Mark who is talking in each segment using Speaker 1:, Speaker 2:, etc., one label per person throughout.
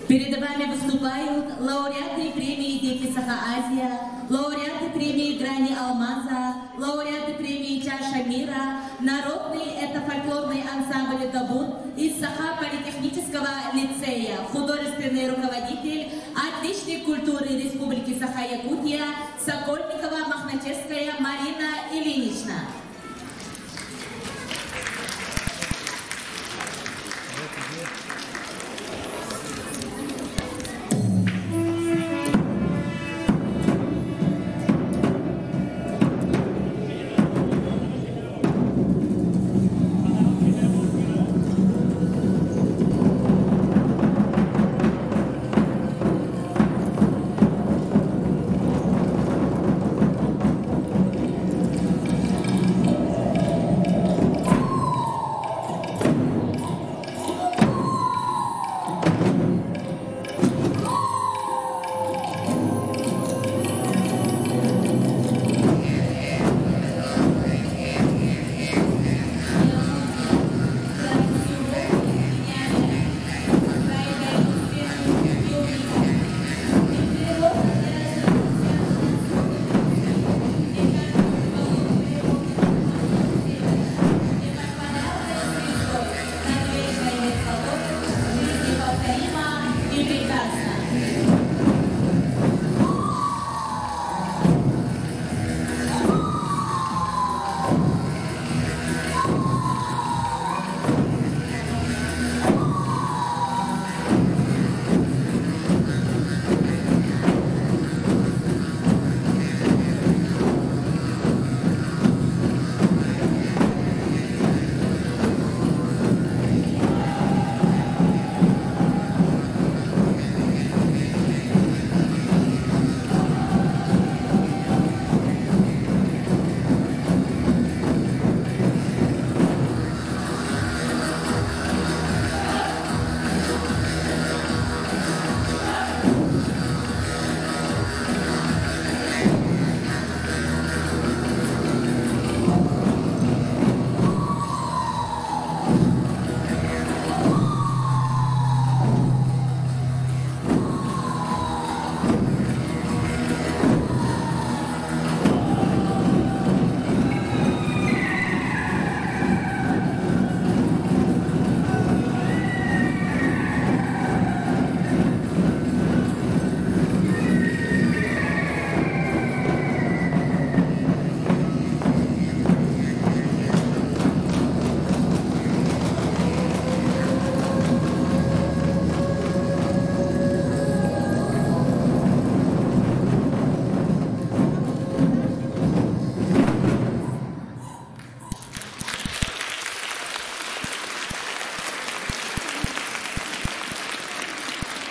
Speaker 1: Перед вами выступают лауреаты премии «Дети Саха-Азия», лауреаты премии «Грани Алмаза», лауреаты премии «Чаша мира», народный этнофольклорный ансамбль «Дабун» из Саха-политехнического лицея, художественный руководитель, отличник культуры Республики Саха-Якутия, Сокольникова-Махначевская Марина Ильинична.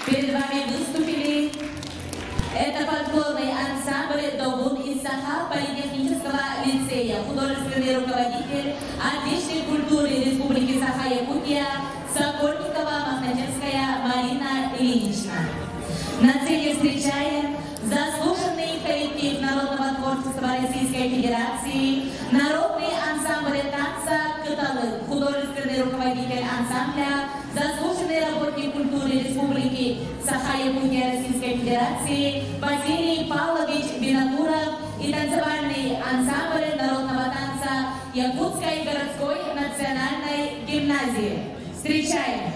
Speaker 1: Перед вами выступили этнофольклорный ансамбль «Дабун» из Саха-политехнического лицея, художественный руководитель, отличник культуры Республики Саха-Якутия, Сокольникова-Махначевская Марина Ильинична. На сцене встречаем заслуженный коллектив народного творчества Российской Федерации, народный ансамбль танца «Кыталы», художественный руководитель ансамбля, заслуженный работник культуры Республики Саха-Якутия Российской Федерации Василий Павлович Винокуров и танцевальный ансамбль народного танца Якутской городской национальной гимназии. Встречаем!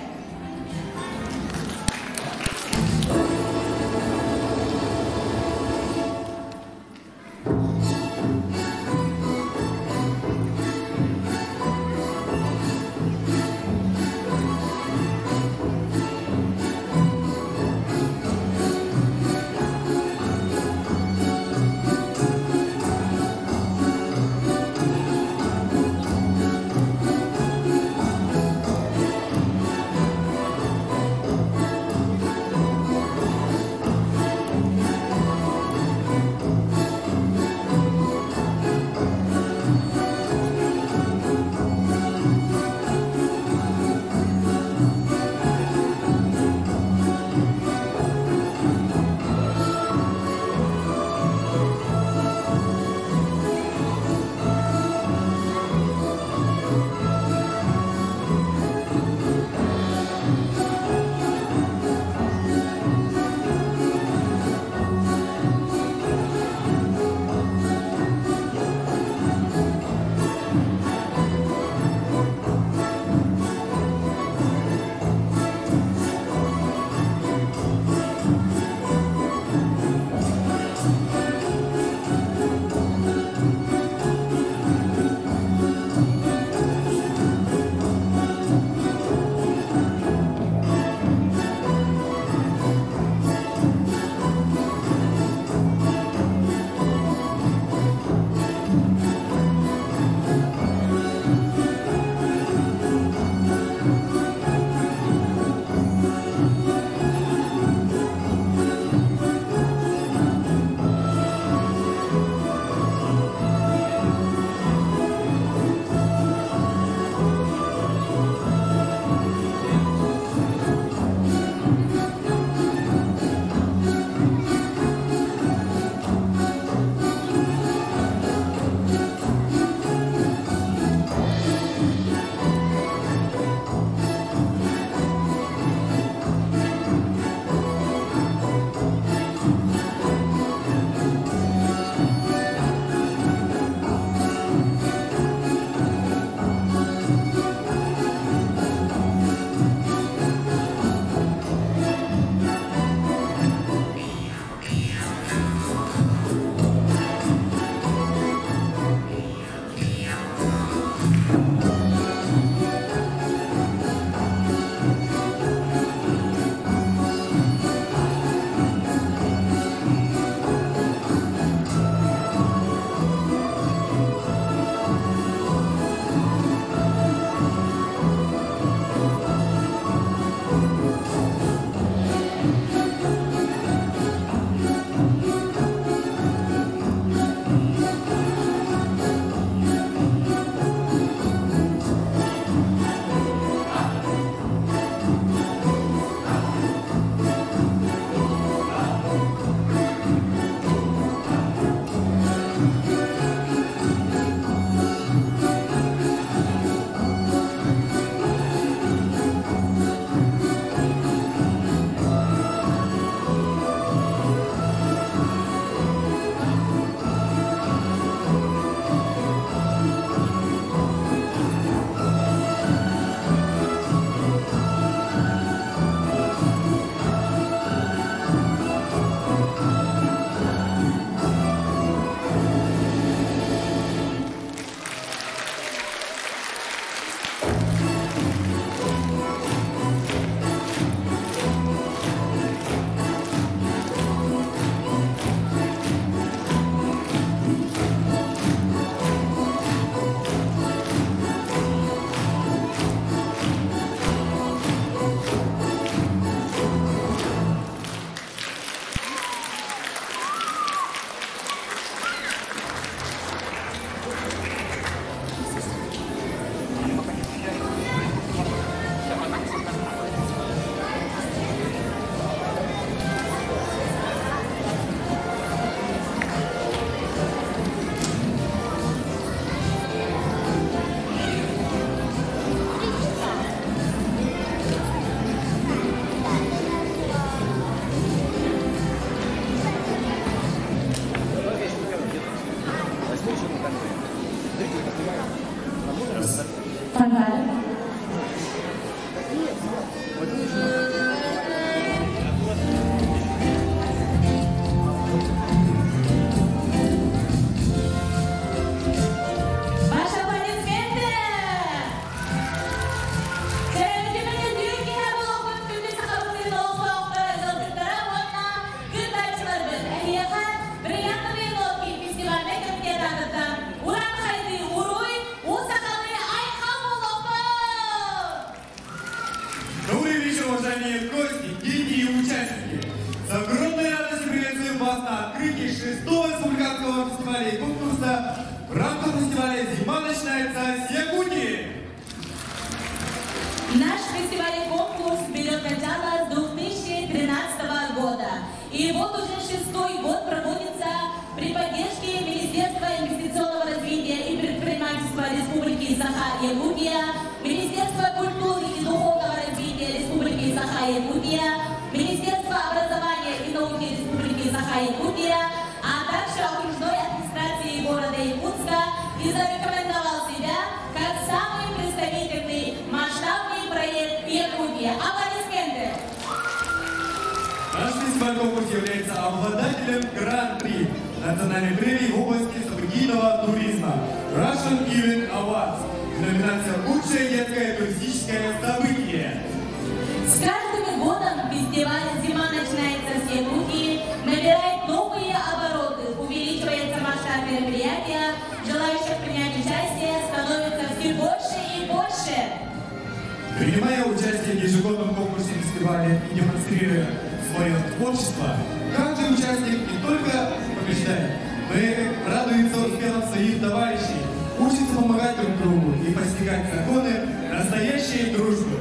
Speaker 2: выпускники и участники! С огромной радостью приветствуем вас на открытии 6-го республиканского фестиваля и конкурса в рамках фестиваля «Зима начинается с Якутии».
Speaker 1: Наш фестивальный конкурс берет начало с 2013 года. И вот уже 6-й год проводится при поддержке Министерства инвестиционного развития и предпринимательства Республики Саха-Якутия, Министерства культуры и духовного развития Республики Саха-Якутия, Министерства образования и науки Республики Саха-Якутия, а также окружной администрации города Якутска и зарекомендовал себя как самый представительный масштабный проект Якутия. Аплодисменты!
Speaker 2: Наш фестивальный конкурс является обладателем Гран-при национальной премии в области событийного туризма Russian Event Awards. Номинация «Лучшее детское туристическое событие».
Speaker 1: С каждым годом фестиваль «Зима начинается с Якутии» набирает новые обороты, увеличивается масштаб мероприятия, желающих принять участие становится все больше и больше.
Speaker 2: Принимая участие в ежегодном конкурсе фестиваля и демонстрируя свое творчество, каждый участник не только побеждает, но и радуется успехам своих товарищей, учится помогать друг другу и постигать законы настоящей дружбы.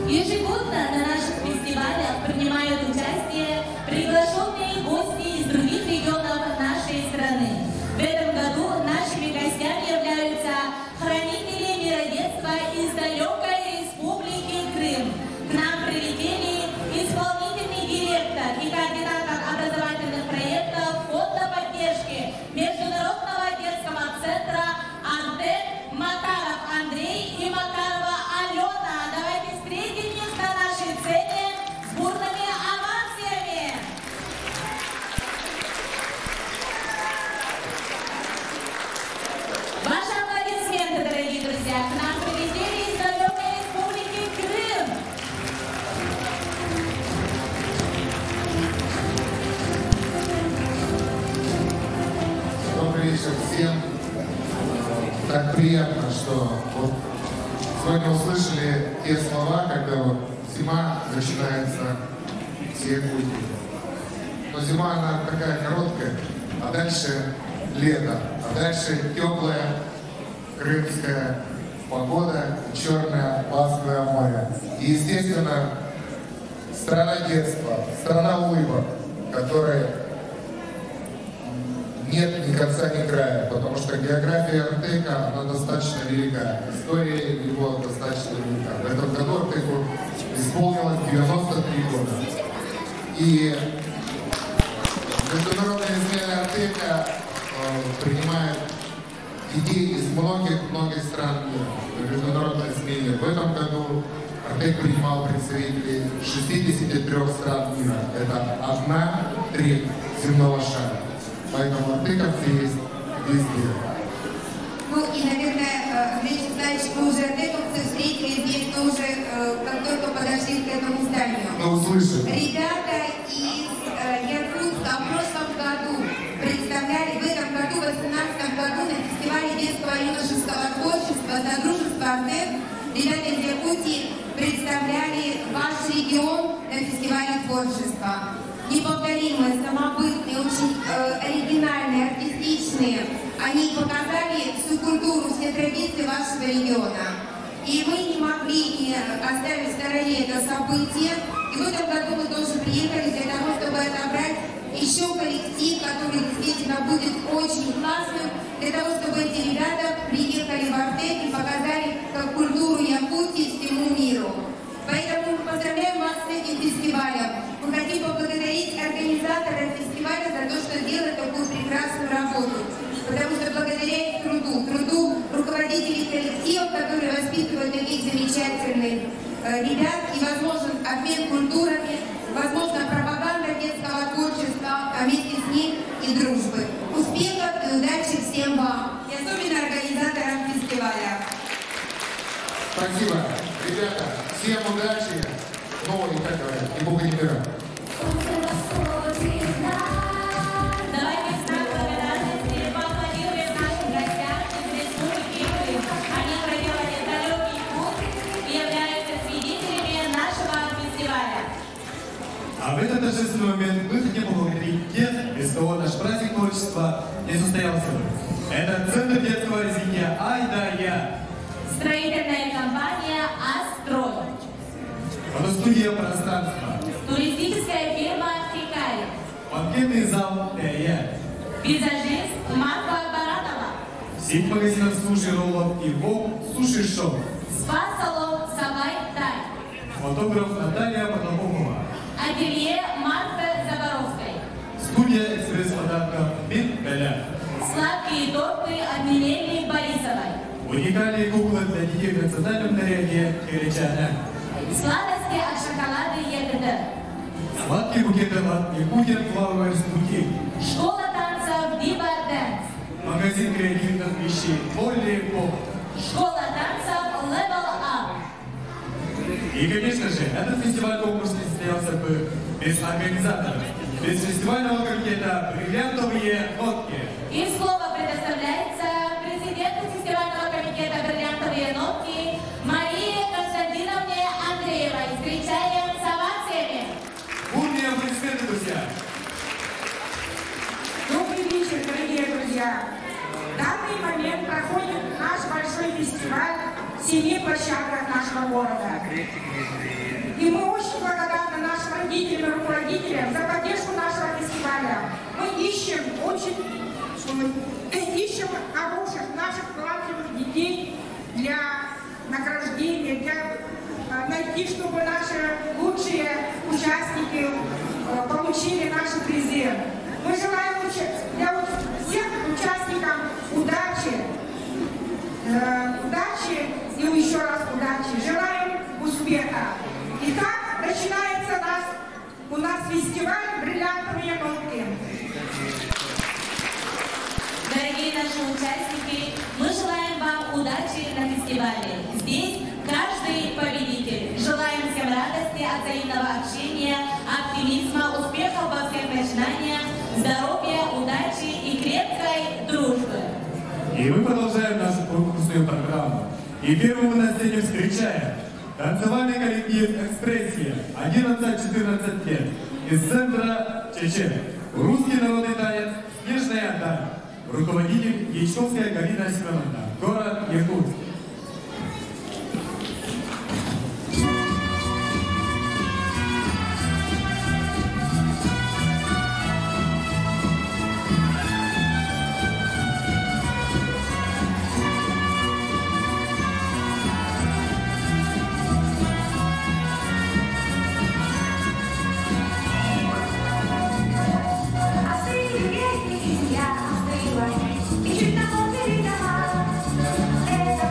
Speaker 1: Ежегодно на наших фестивалях принимают участие приглашенные гости из других регионов нашей страны. В этом году нашими гостями являются хранители миродетства из далекой республики Крым. К нам прилетели исполнительный директор и координатор образовательных проектов фонда поддержки Международного детского центра «Антек» Макаров Андрей и Макарова Алена. Давайте встретим их на нашей сцене с бурными овациями. Ваши аплодисменты, дорогие друзья. К нам прилетели из далекой республики Крым.
Speaker 3: Добрый вечер всем. Так приятно, что вот сегодня услышали те слова, когда вот зима начинается с Якутии. Но зима, она такая короткая, а дальше лето, а дальше теплая крымская погода и черное Ласковое море. И, естественно, страна детства, страна улыбок, которой нет ни конца, ни края, потому что география Артека, она достаточно велика, история его достаточно велика. В этом году Артеку исполнилось 93 года. И международная измена Артека принимает детей из многих стран мира в международной смене. В этом году Артек принимал представителей 63 стран мира. Это 1/3 земного шара. Поэтому артековцы есть везде.
Speaker 4: Ну и, наверное, Андрей Николаевич, мы уже артековцы встретили здесь тоже, как только подошли к этому зданию.
Speaker 3: Мы услышали.
Speaker 4: Ребята из Якутска в прошлом году представляли, в этом году, в 2018 году, на фестивале детского и юношеского творчества «Содружество Артек», ребята из Якутии представляли ваш регион на фестивале творчества. Неповторимые, самобытные, очень оригинальные, артистичные. Они показали всю культуру, все традиции вашего региона. И мы не могли не оставить в стороне это событие. И в этом году мы тоже приехали для того, чтобы отобрать еще коллектив, который действительно будет очень классным, для того, чтобы эти ребята приехали в Артек и показали как культуру Якутии всему миру. Поэтому мы поздравляем вас с этим фестивалем. Мы хотим поблагодарить организаторов фестиваля за то, что делают такую прекрасную работу. Потому что благодаря их труду руководителей коллективов, которые воспитывают таких замечательных ребят, и возможен обмен культурами, возможно пропаганда детского творчества, а вместе с ним и дружбы. Успехов и удачи всем вам, и особенно организаторам фестиваля.
Speaker 3: Спасибо. Ребята, всем удачи. Ну и как говорят, и Бога не мира.
Speaker 1: Давайте знак благодарности поаплодируем нашим гостям из Республики Крым. Они проделали далекий путь и являются свидетелями нашего фестиваля.
Speaker 2: торжественный момент мы хотим поблагодарить тех, без кого наш праздник творчества не состоялся бы. Это Центр детского развития «Ай-да-я».
Speaker 1: Строительная компания «Астрой».
Speaker 2: Фотостудия «Пространство».
Speaker 1: Туристическая фирма «Хикари».
Speaker 2: Банкетный зал «Т.Я».
Speaker 1: Визажист Марфа Баранова.
Speaker 2: Сеть магазинов суши, роллов и ВОК суши-шоу.
Speaker 1: Спа-салон «Сабай Тай».
Speaker 2: Фотограф Наталья Потапова.
Speaker 1: Ателье Марфы Заборовской.
Speaker 2: Студия «Экспресс-подарков» Мин-Галя.
Speaker 1: Сладкие торты от Милени Борисовой.
Speaker 2: Уникальные куклы для детей в национальном наряде Киричана.
Speaker 1: Сладости от шоколада ЕГД.
Speaker 2: Сладкие букеты от Якутия Flowers Boutique.
Speaker 1: Школа танцев Diva Dance.
Speaker 2: Магазин креативных вещей Полли Поп.
Speaker 1: Школа танцев Level Up.
Speaker 2: И, конечно же, этот фестиваль-конкурс не состоялся бы без организаторов, без фестивального комитета «Бриллиантовые нотки».
Speaker 1: И слово предоставляется президенту фестивального комитета «Бриллиантовые нотки» Марии Константиновне Андреевой. Встречаем с овациями.
Speaker 2: Бурные аплодисменты, друзья!
Speaker 5: Добрый вечер, дорогие друзья! В данный момент проходит наш большой фестиваль в 7 площадках нашего города. И мы очень благодарны нашим родителям и руководителям за поддержку нашего фестиваля. Мы ищем хороших наших талантливых детей для награждения, для найти, чтобы наши лучшие участники получили наши призы. Мы желаем для всех участникам удачи, и еще раз удачи. Желаем успеха. Итак, начинается у нас фестиваль «Бриллиантовые нотки».
Speaker 1: Дорогие наши участники, мы желаем вам удачи на фестивале. Здесь каждый победитель. Желаем всем радости, от взаимного общения, оптимизма, успехов во всех начинаниях, здоровья, удачи и крепкой дружбы.
Speaker 2: И мы продолжаем нашу конкурсную программу. И первым мы на сцене встречаем танцевальный коллектив «Экспрессия», 11-14 лет, из центра Чечен. Русский народный танец «Снежная даль». Руководитель Ячковская Галина Семеновна, город Якутск.
Speaker 6: И чуть на волне дома, это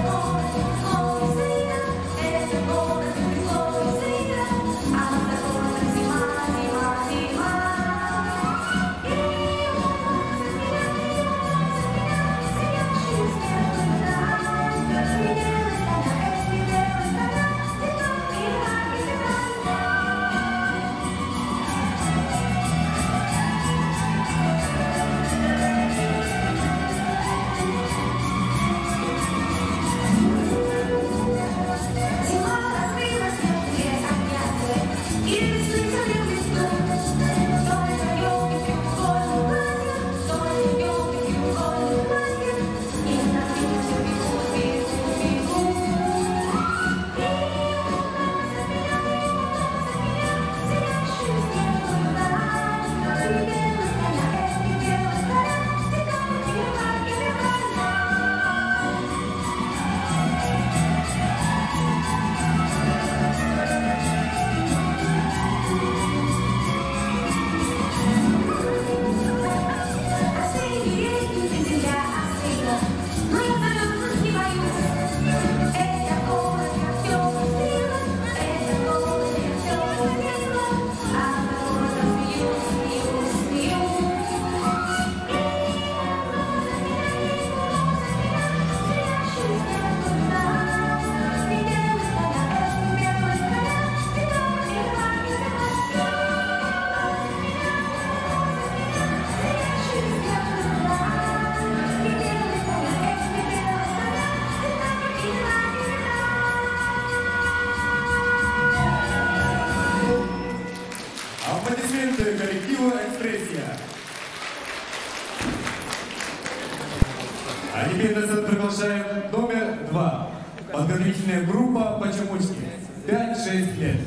Speaker 2: Исполнительная группа «Почемучки». 5-6 лет.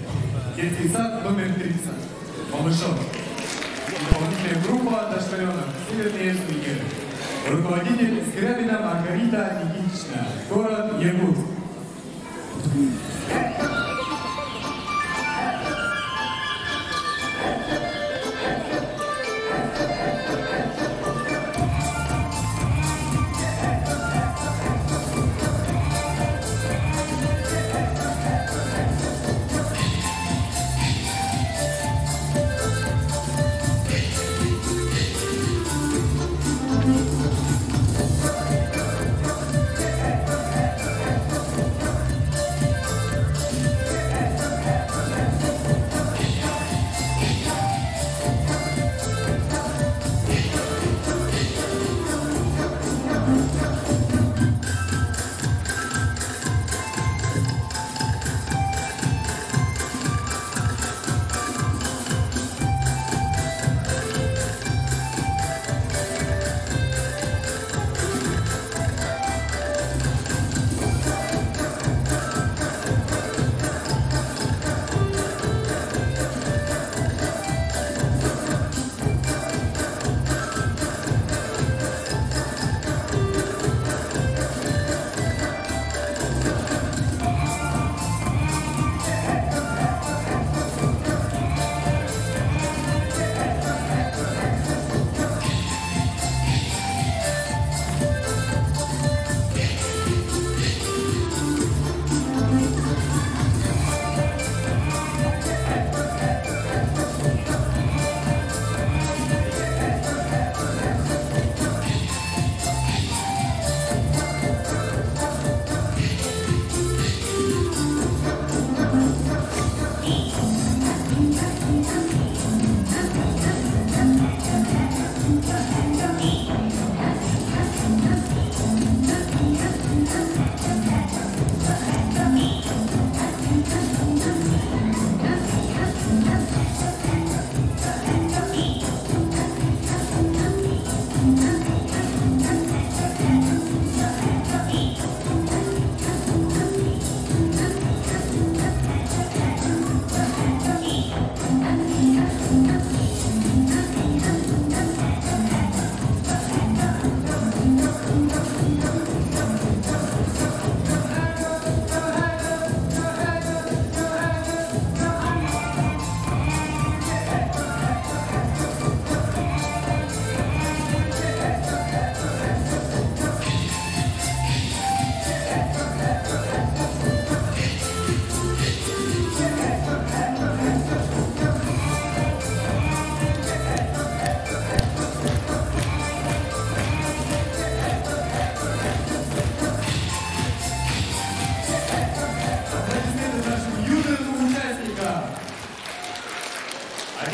Speaker 2: Детский сад номер 30. Малышов. Исполнительная группа «Дошкаленок». Северные Сугеры. Руководитель Скрябина Маргарита Никитична. Город Якутск.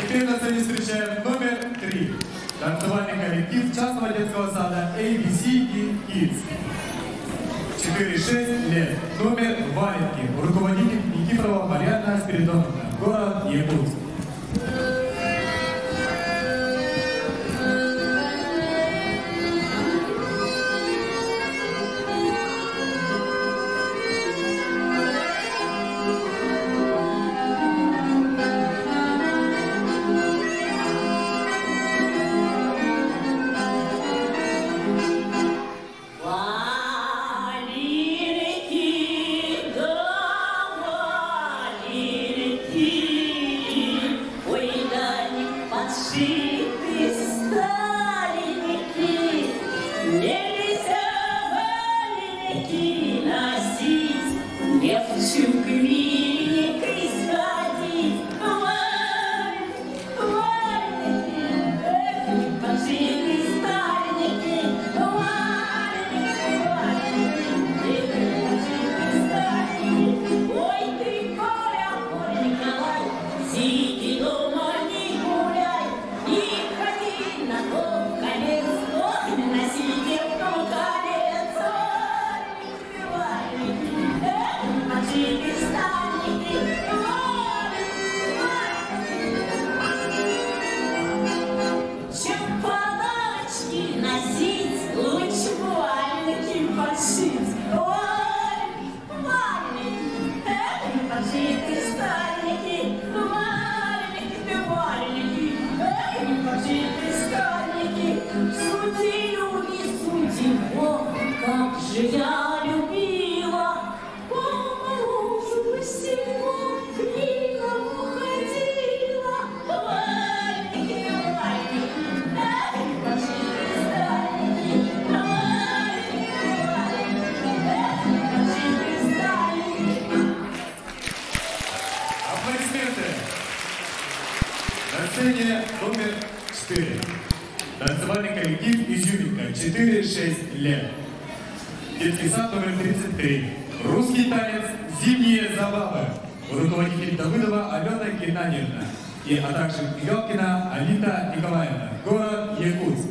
Speaker 2: Теперь на сцене встречаем номер 3. Танцевальный коллектив частного детского сада ABC Kids. 4-6 лет. Номер Валенки. Руководитель Никифорова Марьяна Спиридоновна. Город Якутск.
Speaker 6: Валерки, да, Валерки.
Speaker 2: Номер 4. Танцевальный коллектив «Изюминка», 4-6 лет. Детский сад номер 33. Русский танец «Зимние забавы». Руководитель Давыдова Алена Геннадьевна. А также Галкина Алита Николаевна. Город Якутск.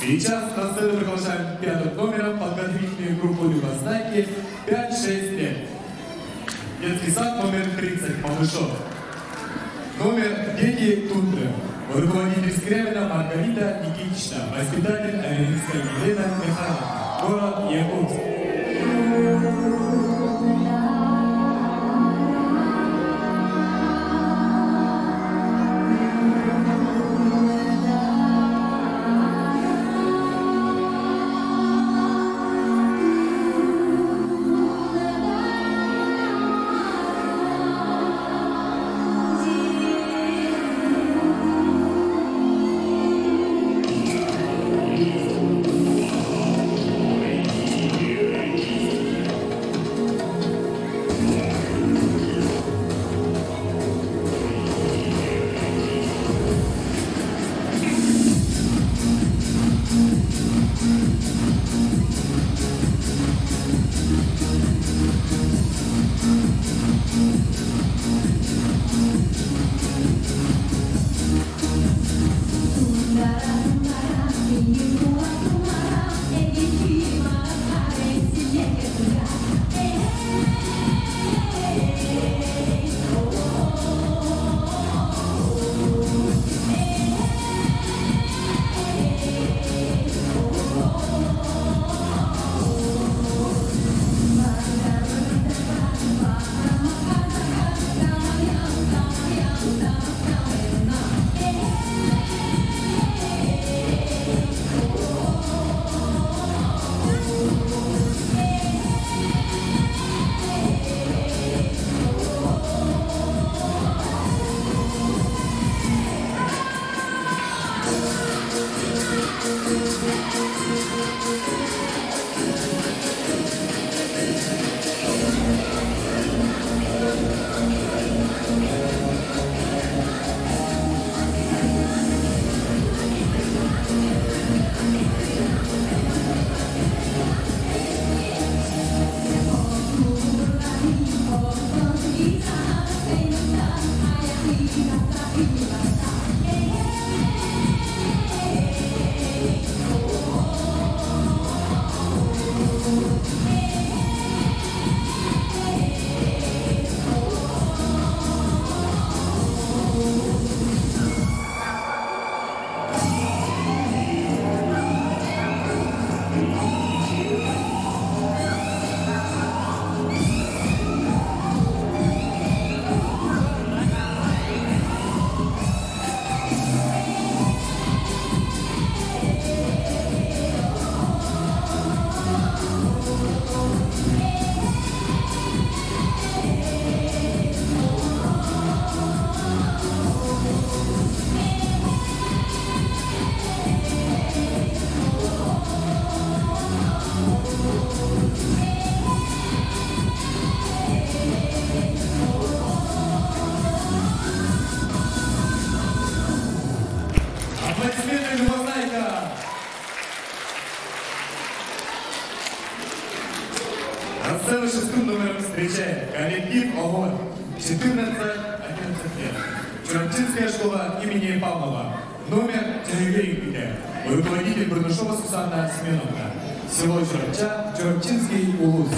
Speaker 2: Сейчас на сцену приглашаем пятым номером подготовительную группу «Любознайки» 5-6 лет. Детский сад номер 30, Малышов. Номер «Дети Тундры». Руководитель Скрябина Маргарита Никитична. Воспитатель Аверинская Елена Михайловна. Город Якутск.
Speaker 6: Yeah.
Speaker 2: На сцену шестым номером встречает коллектив «Огонь». 14-11 лет. Чурапчинская школа имени Павлова. Номер телегрейки. Руководитель Брунушова Сусанна Семеновна. Село Чурапча, Чурапчинский улус.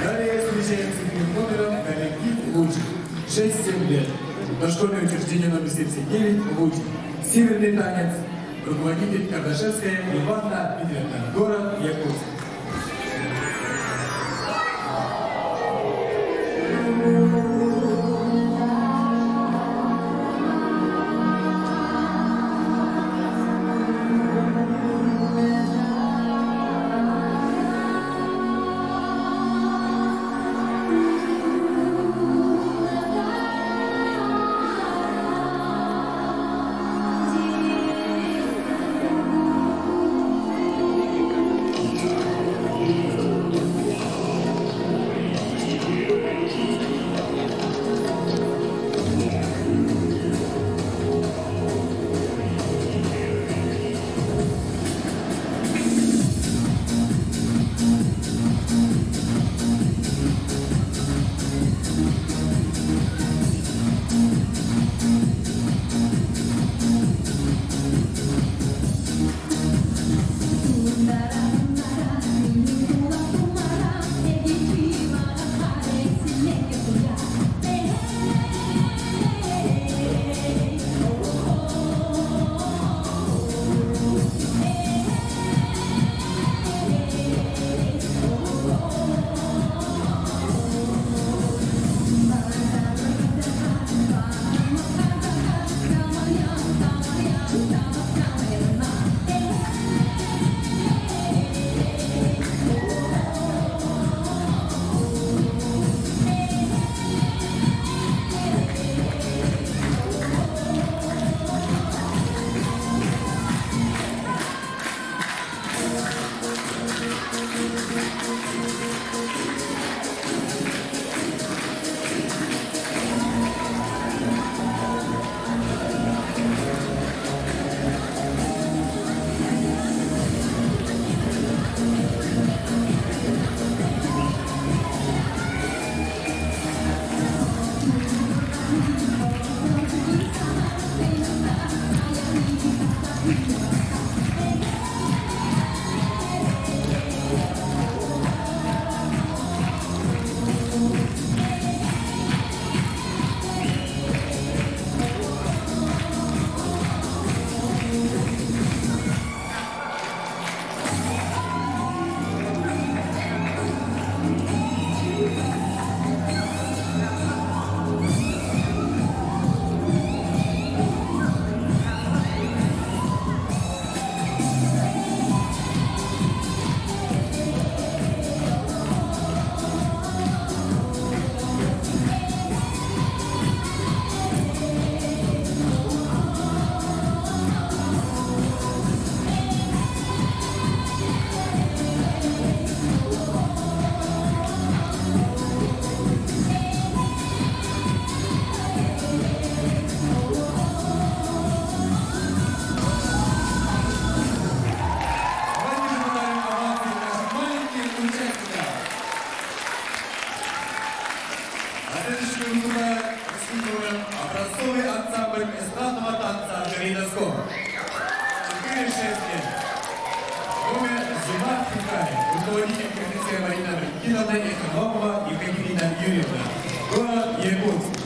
Speaker 2: Далее встречаемся с номером коллектив «Луч». 6-7 лет. Дошкольное учреждение номер 79 «Луч». Северный танец. Руководитель Кардашевская Иванна Дмитриевна. Город Якутск. Край, руководитель КХЦ Марина Рагиновна Экономова Екатерина Юрьевна. Город Якутск.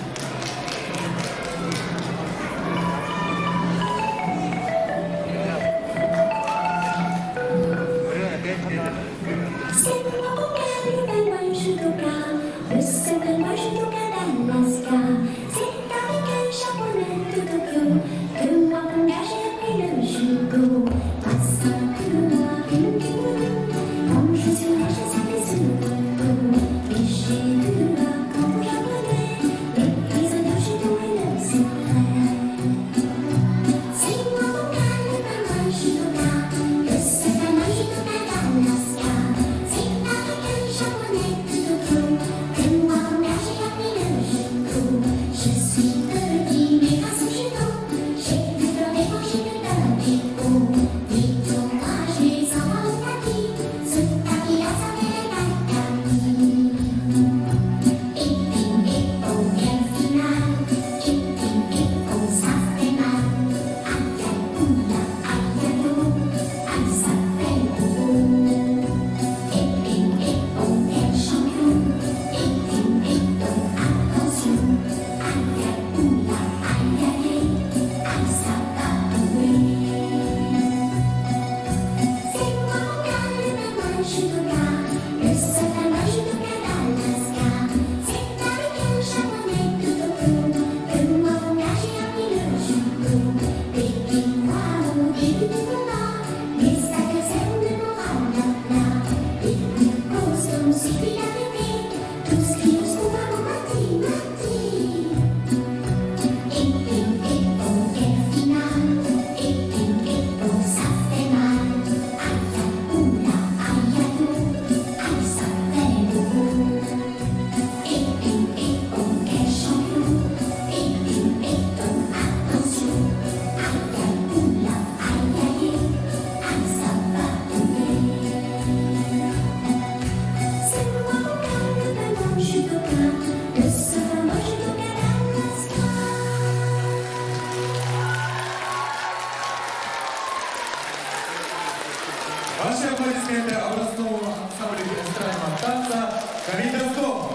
Speaker 2: Ваши аплодисменты областному ансамблю эстрадного танца «Калейдоскоп».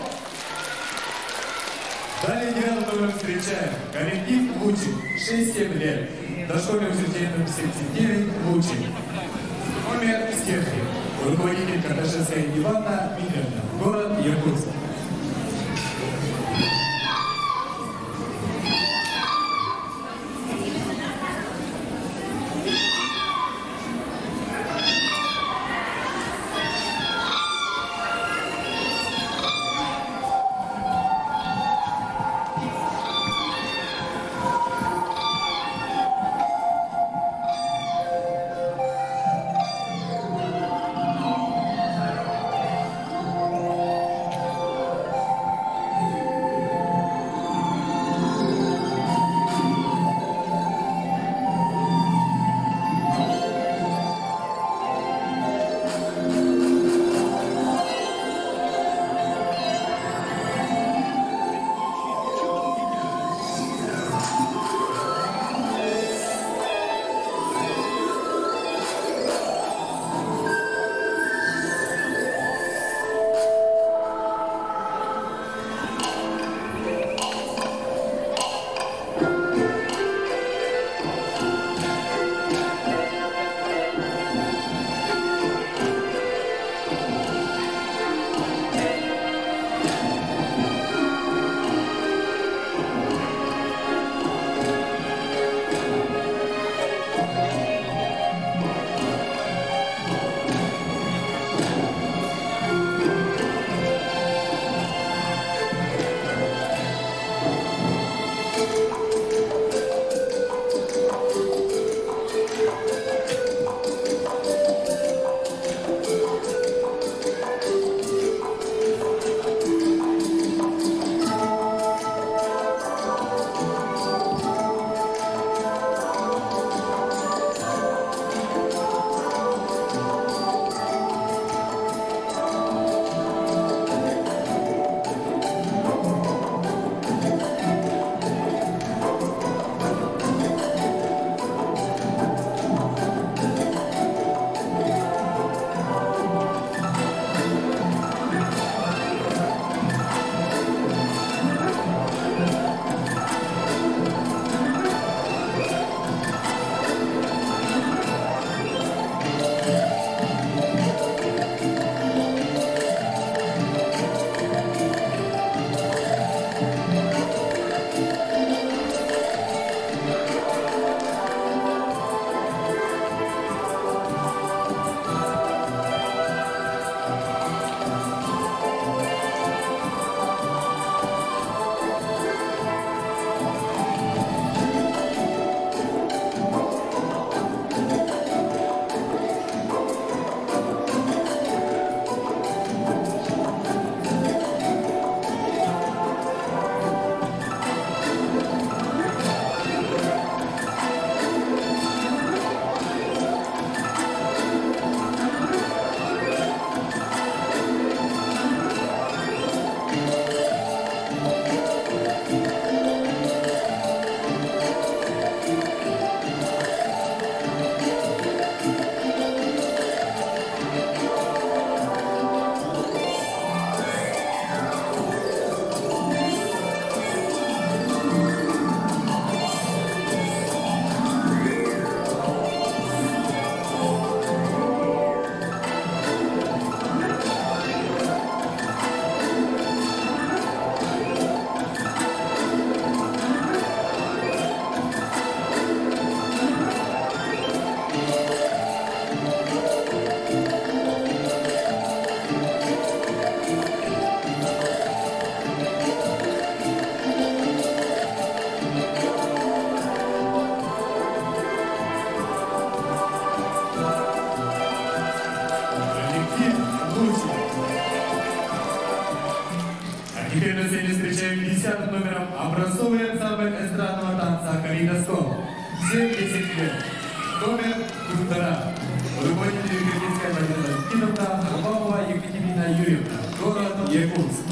Speaker 2: Далее диалогом встречаем коллектив «Лучик», 6-7 лет. Дошкольное учреждение номер 79 «Лучик». Номер Стехи. Руководитель Карташевская Ивановна Михайловна. Город Якутск. теперь на сцене встречаем 10-м номером образцовый ансамбль эстрадного танца «Калейдоскоп». 70 лет. Номер «Культура». Руководитель Екатеринская Валентина Китовна, Харламова Екатерина Юрьевна. Город Якутск.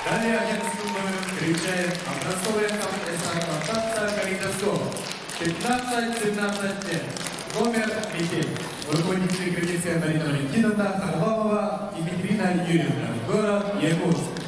Speaker 2: Далее 11 номером встречает образцовый ансамбль эстрадного танца «Калейдоскоп». 15-17 лет. Номер 3. Руководитель Екатеринская Марина Валентиновна, Харламова Екатерина Юрьевна. Город Якутск.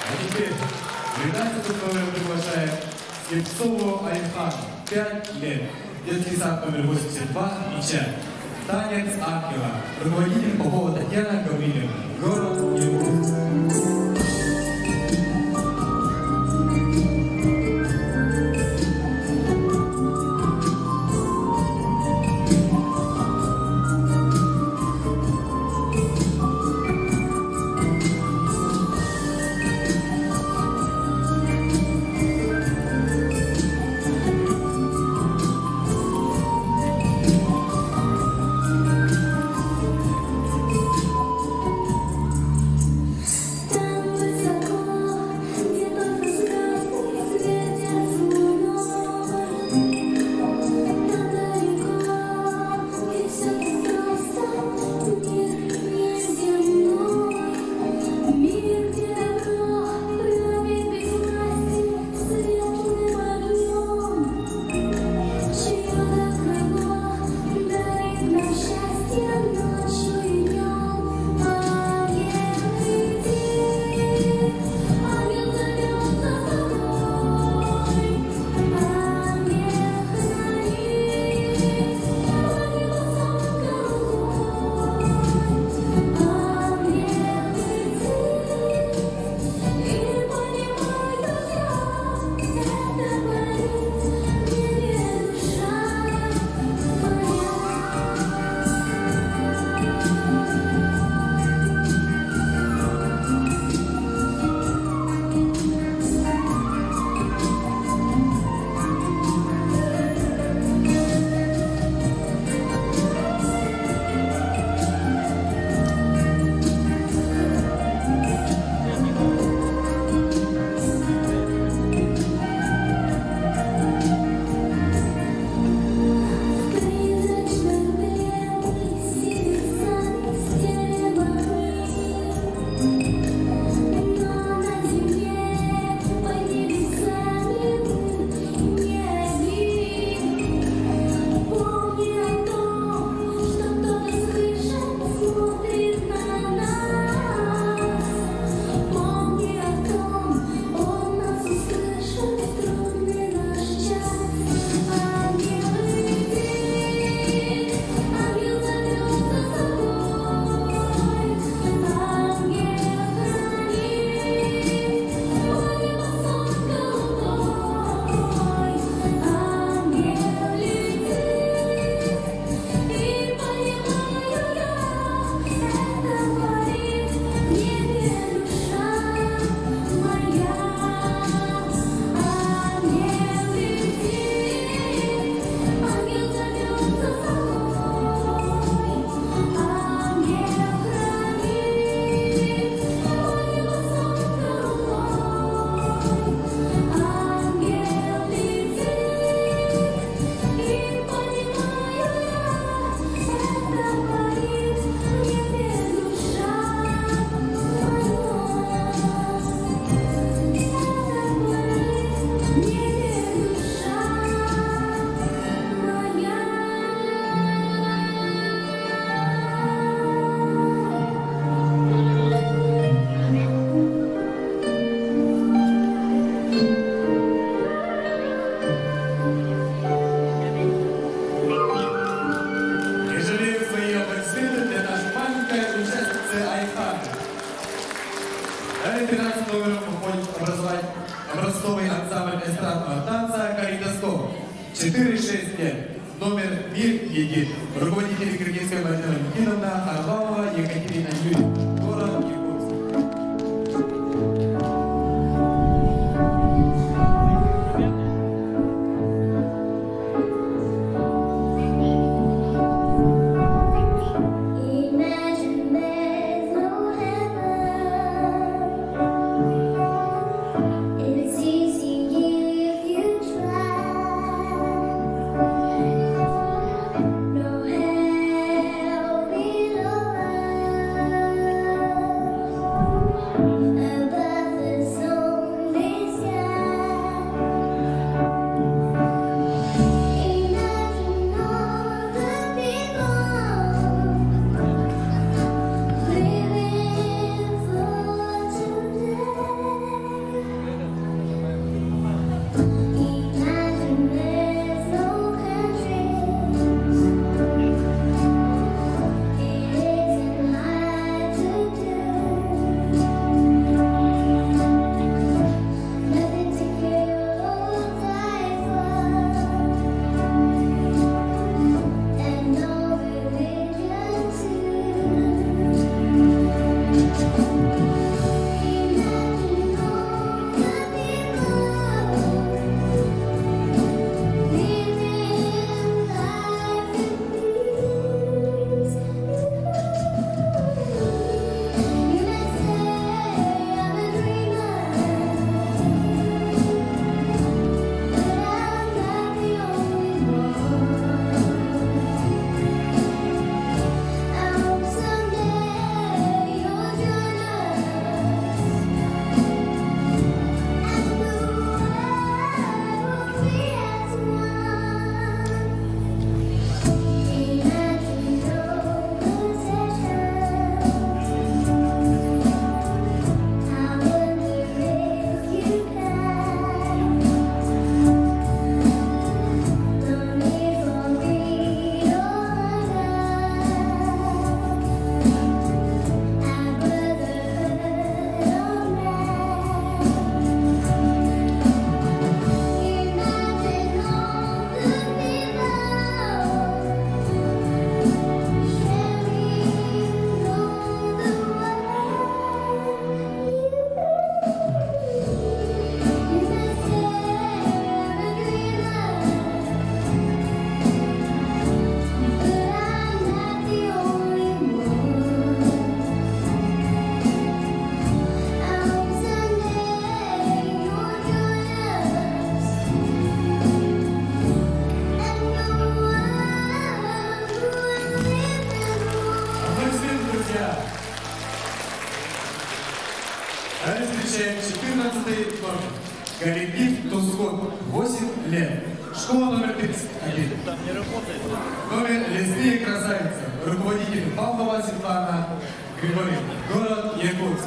Speaker 2: А теперь 12 номер приглашает Слепцову Айхану, 5 лет. Детский сад номер 82, Ича. Танец ангела. Руководитель Попова Татьяна Гавриловна. Город Якутск. Далее 13 номером выходит образцовый ансамбль эстрадного танца «Калейдоскоп». 4-6 лет. Номер «Мир едит». Руководитель Киргизской Валентина Никитовна Арбалова Екатерина Юрьевна. Город Якутск.
Speaker 6: No hell below.
Speaker 2: Далее встречаем 14-й номер. Коллектив Тускот, 8 лет. Школа номер 31. Номер «Лесные красавицы». Руководитель Павлова Светлана Григорьевна. Город Якутск.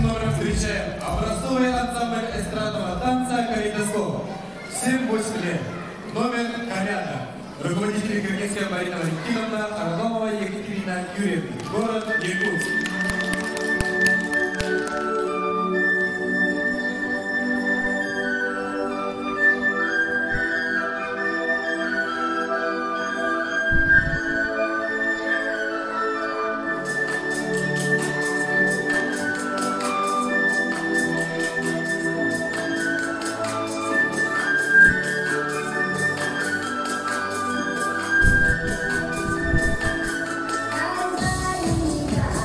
Speaker 2: Номером встречаем образцовый ансамбль эстрадного танца «Калейдоскоп». Всем 8 лет. Номер «Коляда». Руководитель Киргизская Марина Валентиновна Арномова Екатерина Юрьевна. Город Якутск.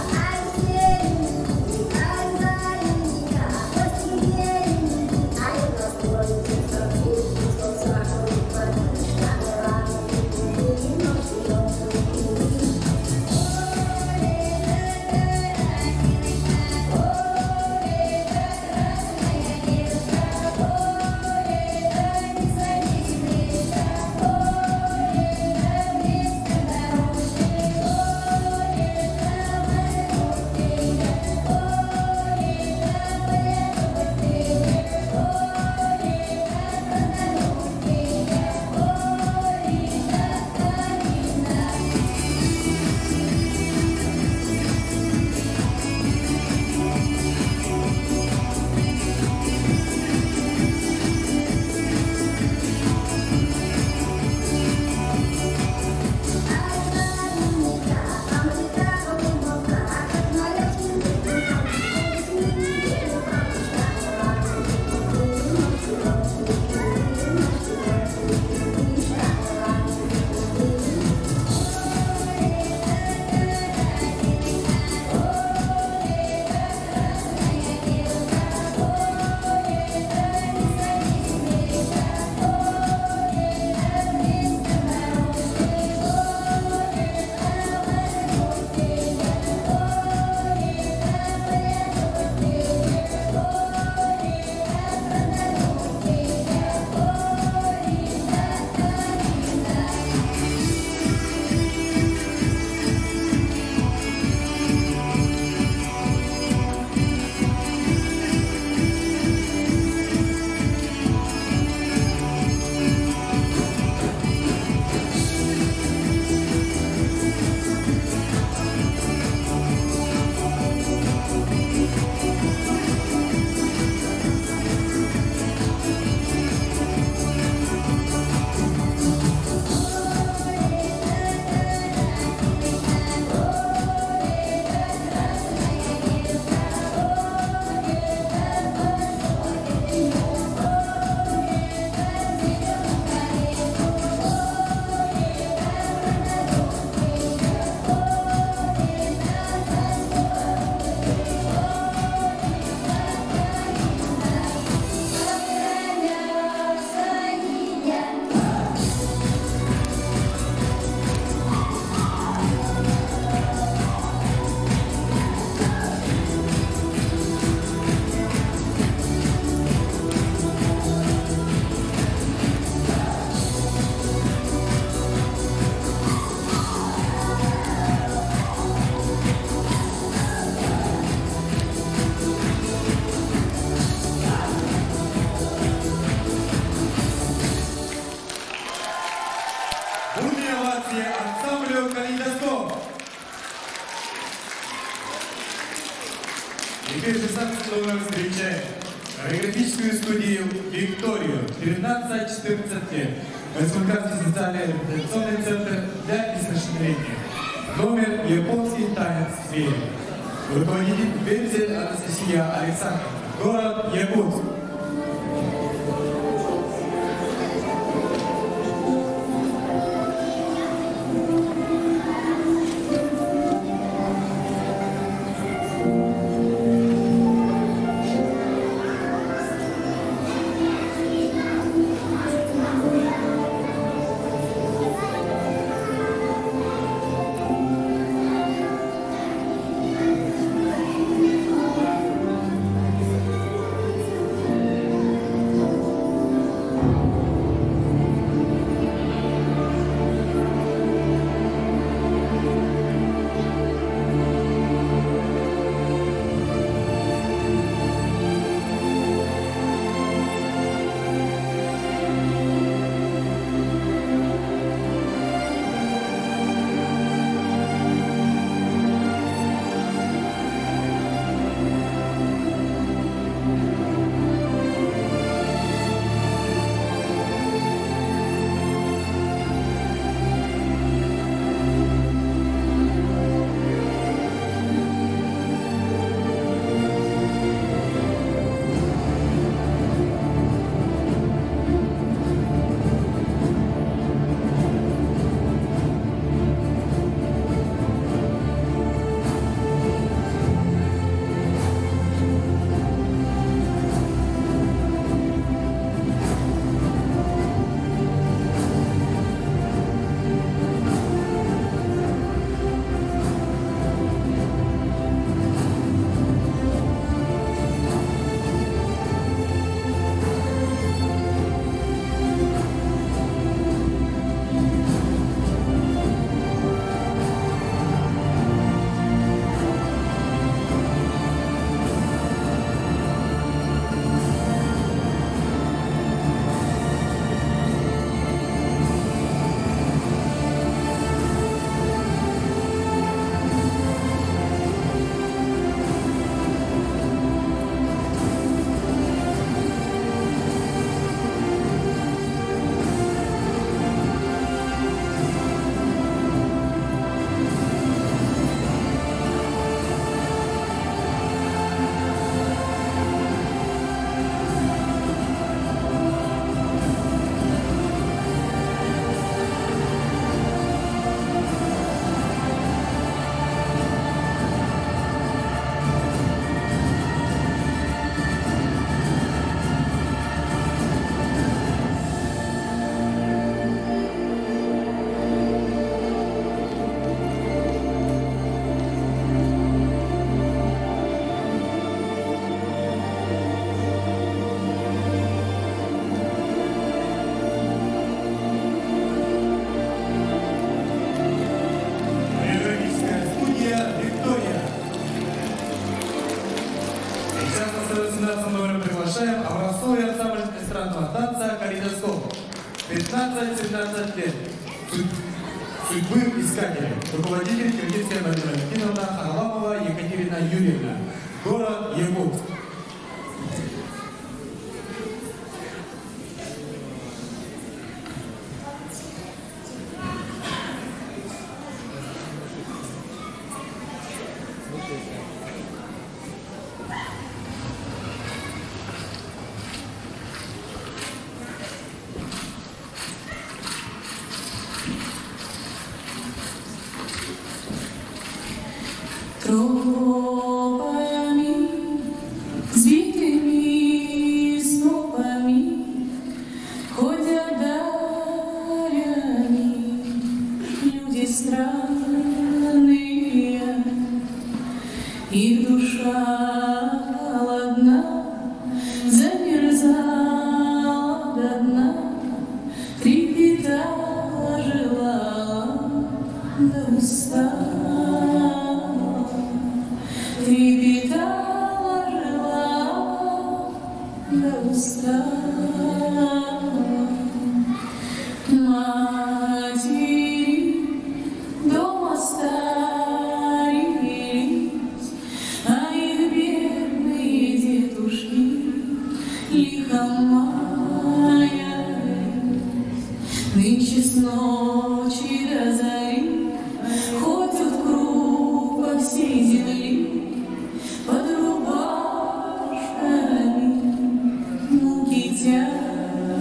Speaker 6: I
Speaker 2: хореографическую студию «Викторию», 13-14 лет. Республиканский социальный реабилитационный центр для несовершеннолетних. Номер «Японский танец змеи». Руководитель Бельзель Анастасия Александровна. Город Якутск. образцовый ансамбль эстрадного танца «Калейдоскоп». 15-17 лет. Судьбы искатели. Руководитель Киргизская Владимира Валентиновна Харламова Екатерина Юрьевна. Город Якутск.
Speaker 6: Тропами, сбитыми снопами ходят дарями люди странные, их душа холодна, замерзала до дна, трепетала, желала до устала. Трепетала, жила до устала. Матери дома старились, а их бедные детушки лихомая, нынче с ночи до зари ходят круг по всей земле под рубашками муки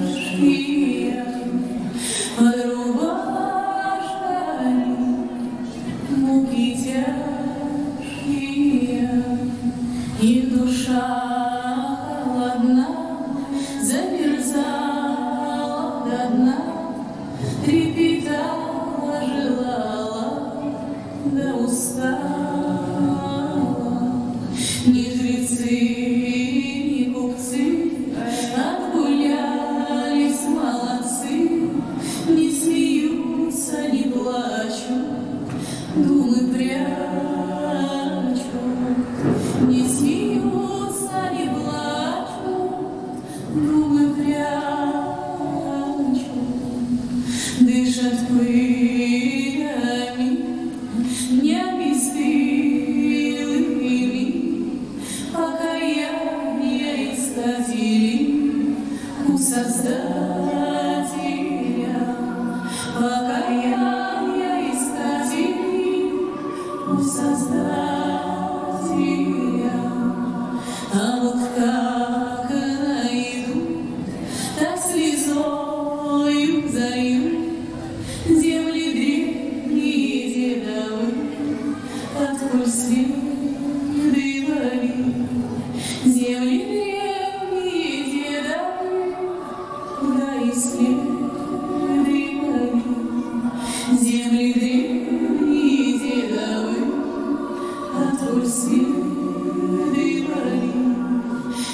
Speaker 6: тяжкие, под рубашками муки тяжкие, их душа холодна, замерзала до дна, трепетала, желала, да устала. Ни жрецы, ни купцы отгулялись молодцы, не смеются, не плачут, думы прячут, не смеются, не плачут, думы прячут, дышат пылями, не обестылыми, покаяние искатили у Создателя, покаяние искатили у Создателя. А вот как найдут, так слезою зальют земли древние дедовы, отколь следы вали. Земли древние дедовы, куда и следы вали. Земли древние дедовы, отколь следы вали.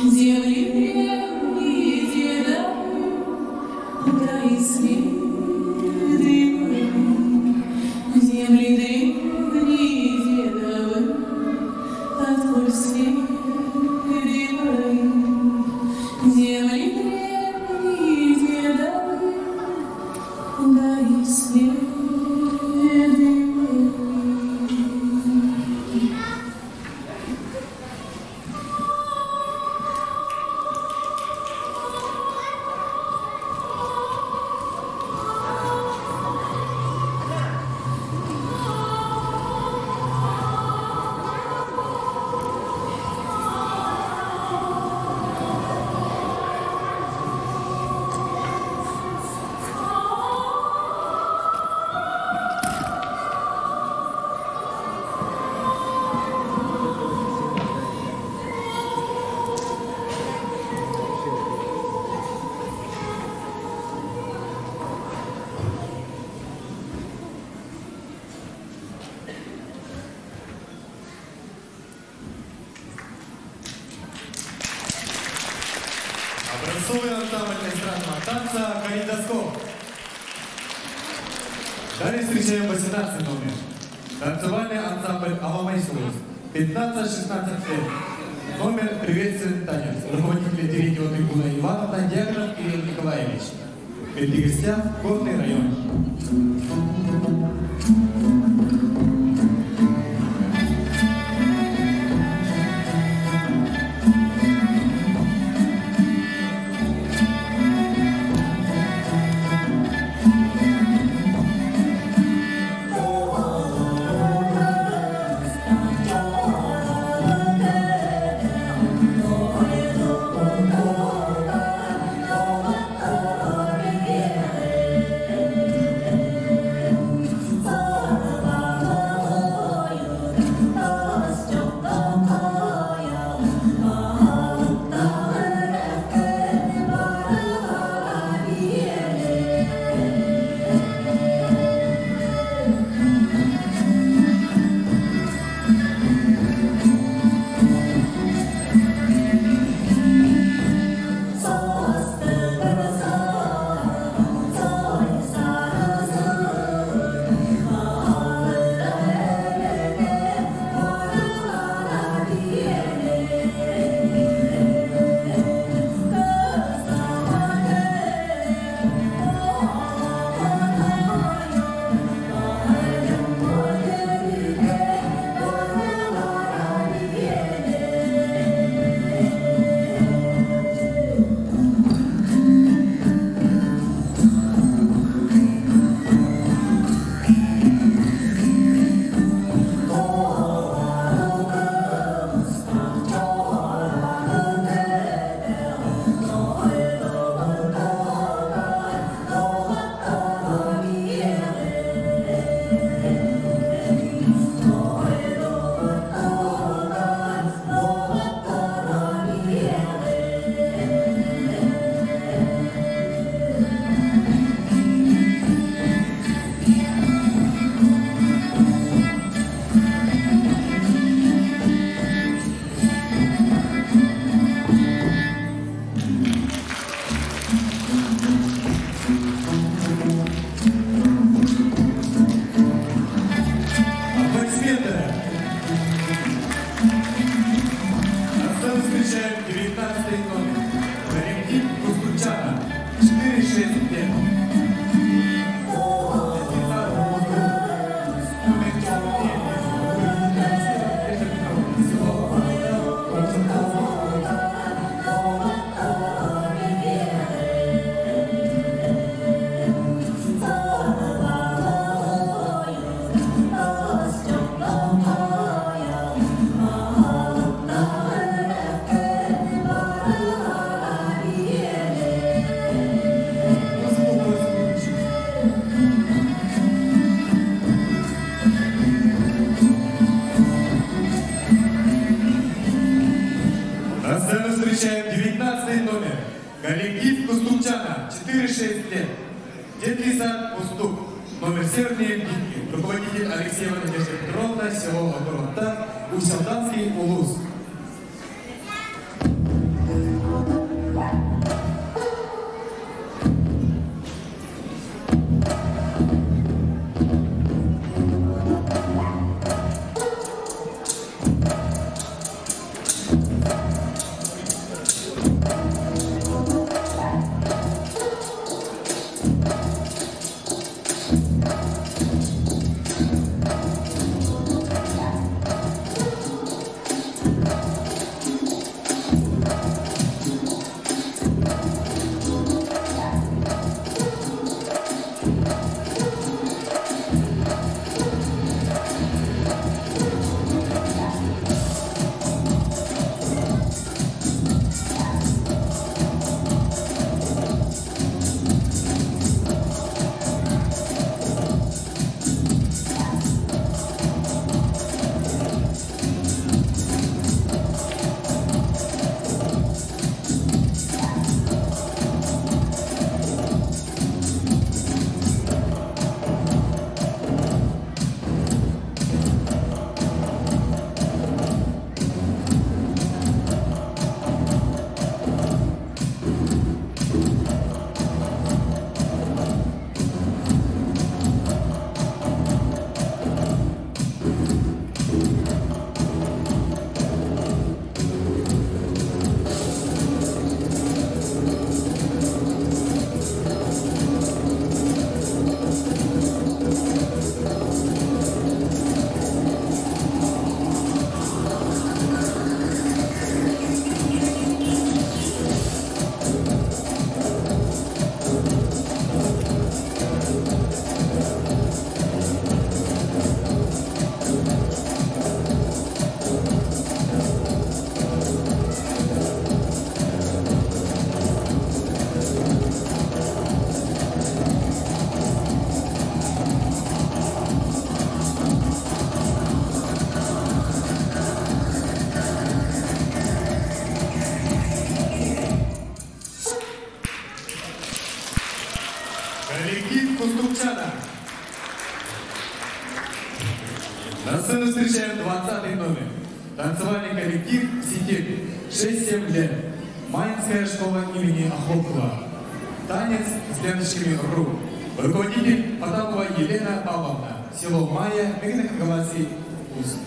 Speaker 6: Земли древние дедовы, куда и следы вали. Земли древние дедовы, отколь следы вали. Земли древние дедовы, куда и следы вали.
Speaker 2: Образцовый ансамбль эстрадного танца «Калейдоскоп». Далее встречаем 18 номер. Танцевальный ансамбль «Амамайсус». 15-16 лет. Номер «Приветственный танец». Руководитель третьего трибуна Ивановна, диагноз Кирилл Николаевич. Перед гостям Горный район.
Speaker 6: Oh
Speaker 2: Коллектив Кустумчана, 4-6 лет. Детский сад Устук, номер северные Битки, руководитель Алексеева Надежда Петровна, село Агуронта, Усалданский, Улус. Коллектив Кустумчана. На сцену встречаем 20-й номер. Танцевальный коллектив «Сетель», 6-7 лет. Майнская школа имени Охлопова. Танец с ленточками рук. Руководитель Потапова Елена Павловна. Село Майя, Мегнахагаласи, Уст.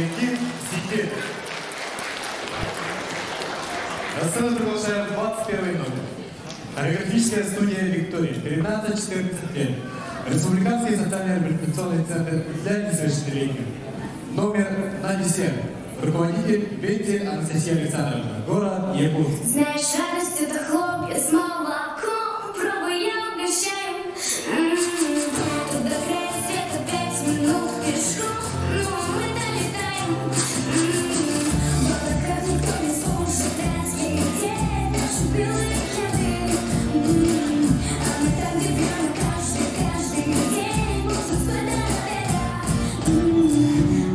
Speaker 2: коллектив «Секрет». На сцену приглашаем 21 номер. Хореографическая студия «Виктория», 13-14 лет. Республиканский социально-реабилитационный центр для несовершеннолетних. Номер на десерт. Руководитель Бетти Анастасия Александровна, город Якутск.
Speaker 7: Знаешь, радость это хлопья с молоком, пробуй, я угощаю. Тут до края света 5 минут пешком, но мы долетаем. Вот как никто не слушает детские идеи, наши белые хиты. А мы там, где пьем каждый день, будто спадает.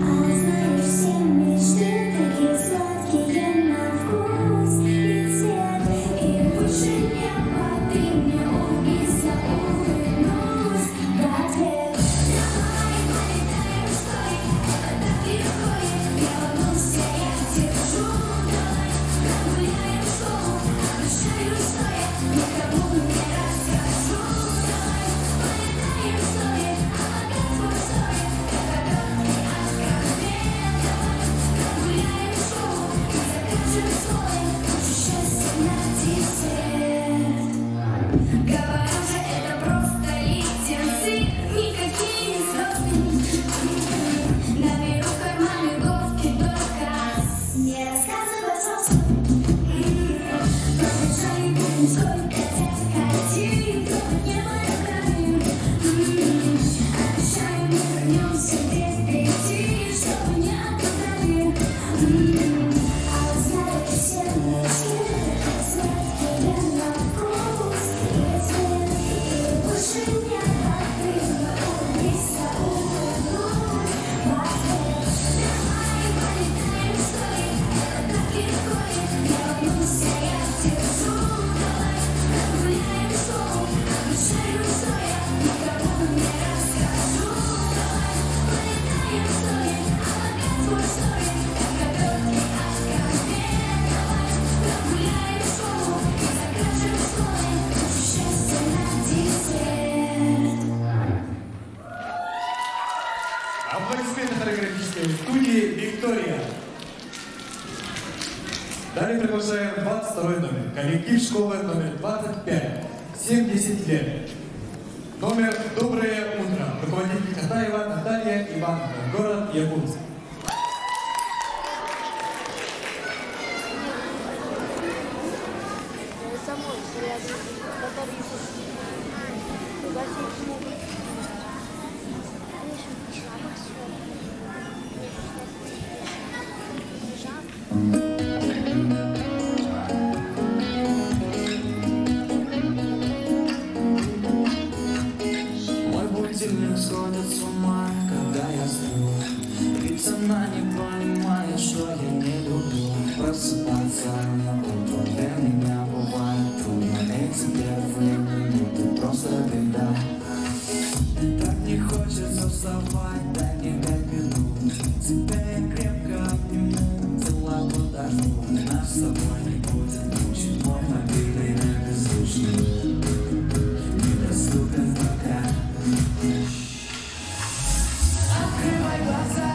Speaker 7: А знаешь, все мечты такие сладкие на вкус и цвет. И выше неба ты мне улыбнись, я улыбнусь в ответ. Давай полетаем, стой, это так легко, я волнуюсь, я держу. Давай прогуляем школу, обещаю, что я никому не расскажу. Давай полетаем, стой, обогат свой стой, это короткий откровен. Давай прогуляем школу и закажем свой счастье на десерт. Говорю же, это просто леденцы, никакие не звезды. Наберу в карманы горки только не рассказывай взрослым. Пробежали будем сколько хотим, только не мои. Обещаю, мы вернемся без 5, чтобы не отдали. А вы знаете, все мечты сладкие на вкус и цвет. И выше неба ты улыбнись, я улыбнусь в ответ. Давай полетаем, стой, это так легко, я волнуюсь, я держу. Давай прогуляем школу, обещаю, что я никому не расскажу. Давай полетаем, стой, обогат свой стой, это короткий откровен. Давай прогуляем школу и закажем свой счастье на десерт.
Speaker 2: Аплодисменты хореографической студии «Виктория». Далее приглашаем 22 номер. Коллектив школы номер 25. 70 лет. Номер «Доброе утро». Руководитель Катаева Наталья Ивановна, город Якутск.
Speaker 8: Мой будильник сходит с ума, когда я сплю. Ведь она не понимает, что я не люблю просыпаться на утро. Для меня бывает трудно. Эти первые минуты просто беда. Так не хочется вставать, дай мне 5 минут. Тебя я крепко обниму, дела подождут. Нас с тобой не будет мучить, мой мобильный на беззвучный. Недоступен пока. Открывай глаза,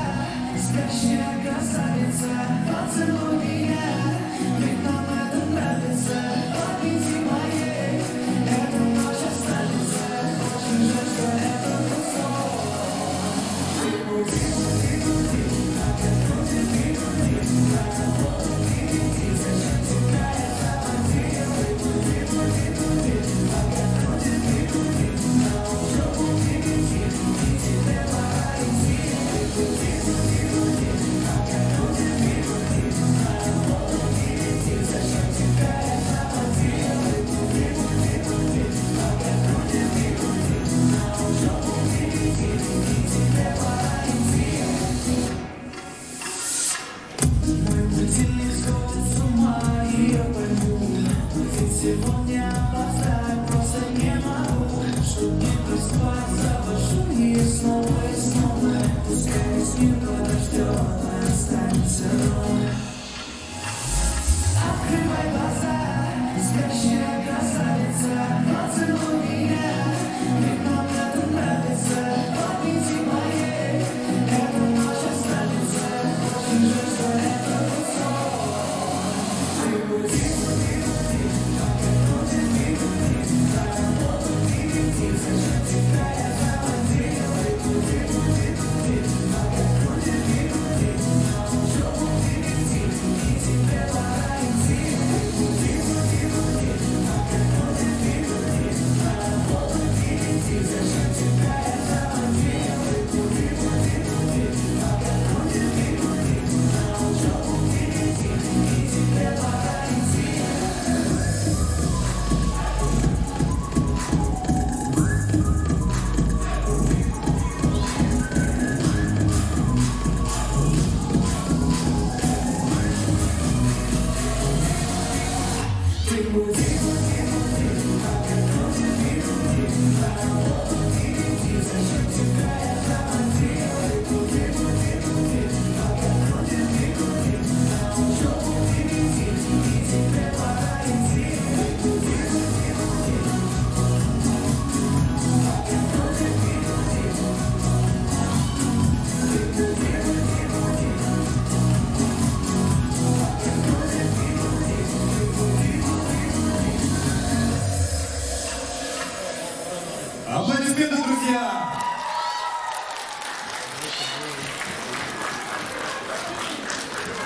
Speaker 8: спящая красавица, поцелуй меня, ведь нам это нравится. Обиди моей, эта ночь останется. Очень жаль, что это не сон. Зачем тебя это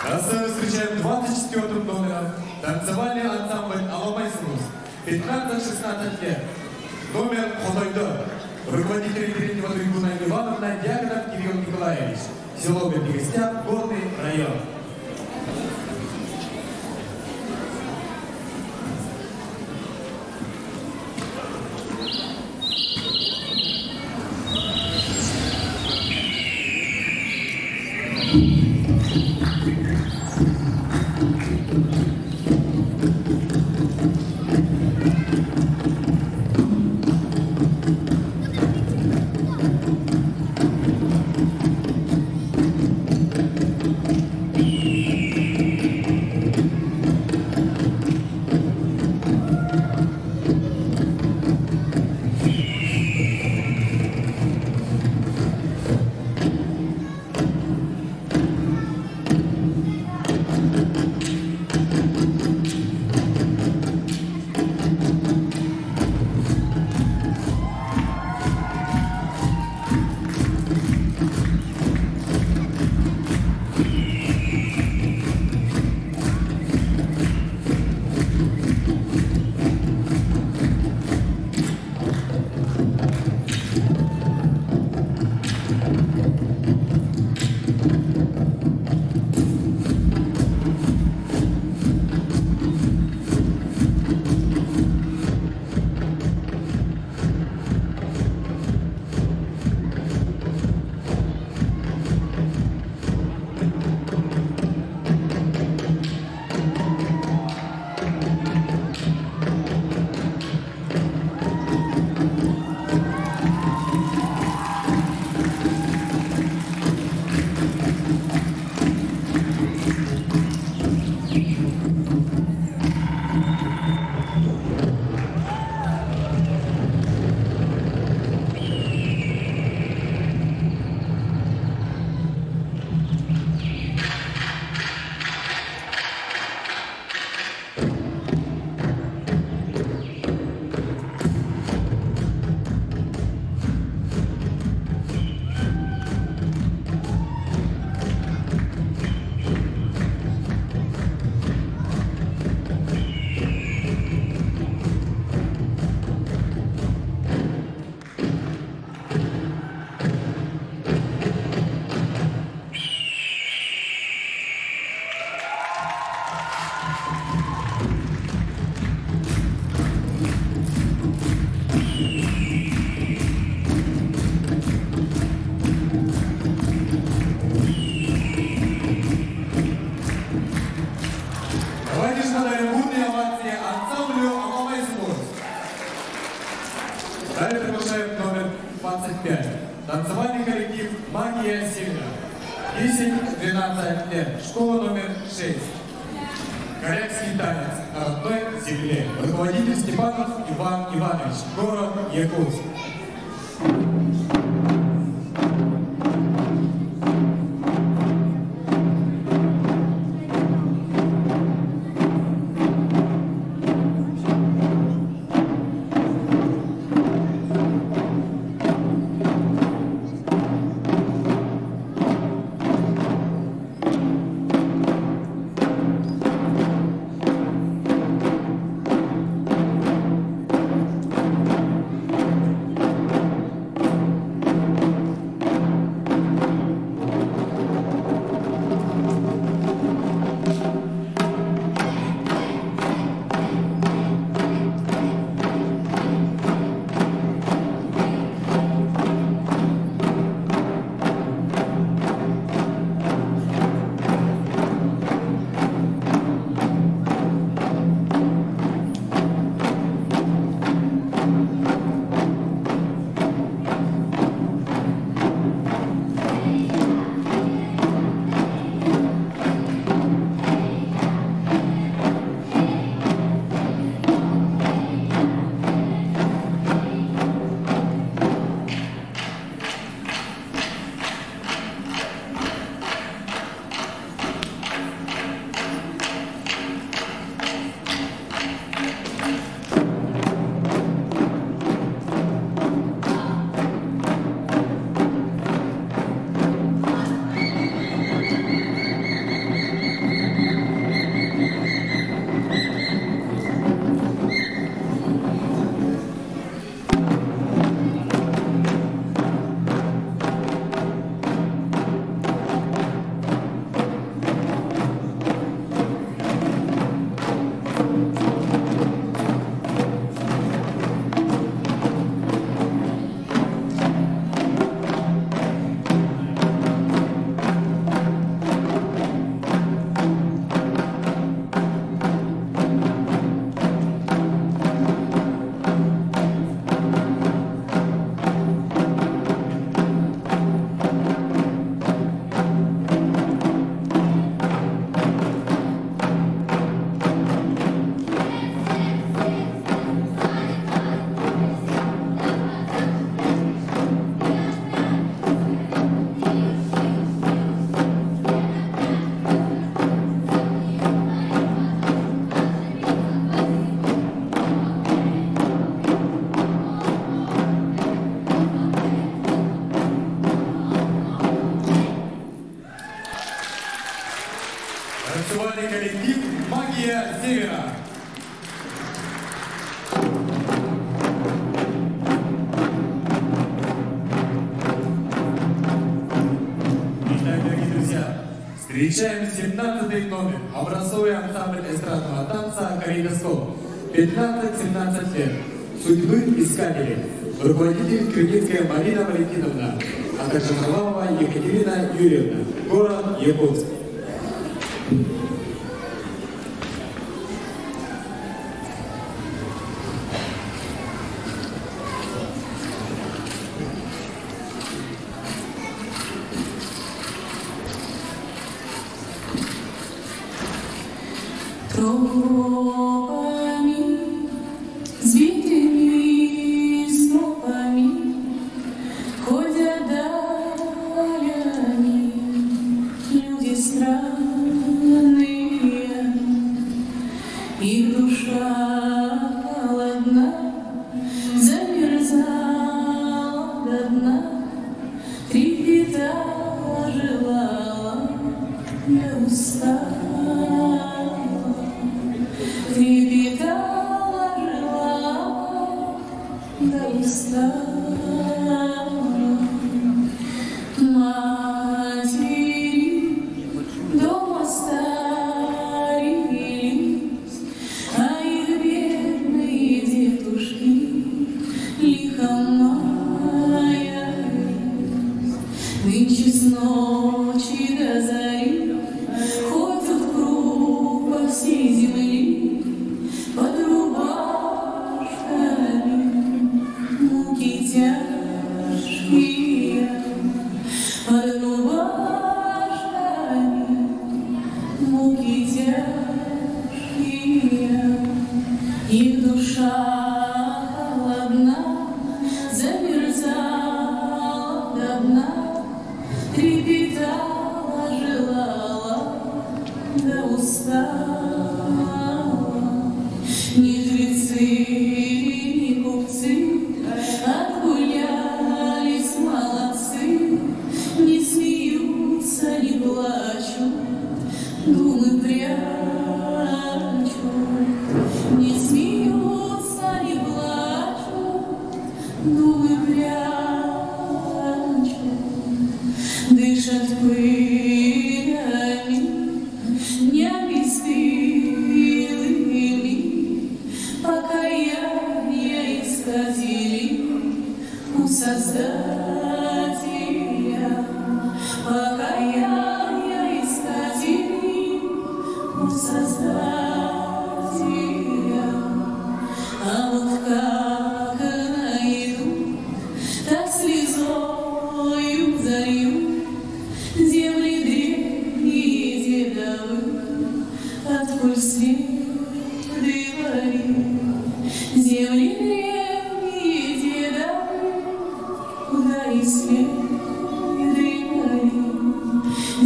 Speaker 2: На сцену встречаем 24-м номером танцевальный ансамбль «Алмайсрус». 15-16 лет. Номер «Ходойдо». Руководитель переднего трибуна Ивановна Дягонов Кирилл Николаевич. Село Берегостяп, Горный район. Далее приглашаем номер 25. Танцевальный коллектив «Магия Севера». 10-12 лет. Школа номер 6. Корейский танец на родной земле. Руководитель Степанов Иван Иванович. Город Якутск. танцевальный коллектив «Магия Севера». Итак, дорогие друзья, встречаем 17-й номер. Образцовый ансамбль эстрадного танца «Калейдоскоп». 15-17 лет. Судьбы искатели. Руководитель Крыницкая Марина Валентиновна, а также Варламова Екатерина Юрьевна. Город Якутск.
Speaker 6: Тропами, сбитыми снопами ходят далями люди странные, их душа холодна, замерзала до дна, трепетала, желала, я устала. Трепетала, желала, да устала. Матери дома старились, а их бедные детушки лихо маялись. Нынче с ночи до зари ходят круг по всей земле под рубашками, муки тяжкие, под рубашками, муки тяжкие, их душа холодна, замерзала до дна, трепетала, желала, да устала. Ни жрецы, ни купцы отгулялись молодцы, не смеются, не плачут, думы прячут. Не смеются, не плачут, думы прячут. Дышат пылями, не обестылыми, покаяние исказили у Создателя. Покаяние исказили у Создателя. А вот как найдут, так слезою зальют земли древние дедовых, отколь следовали. Земли древние дедовых, куда и следовали.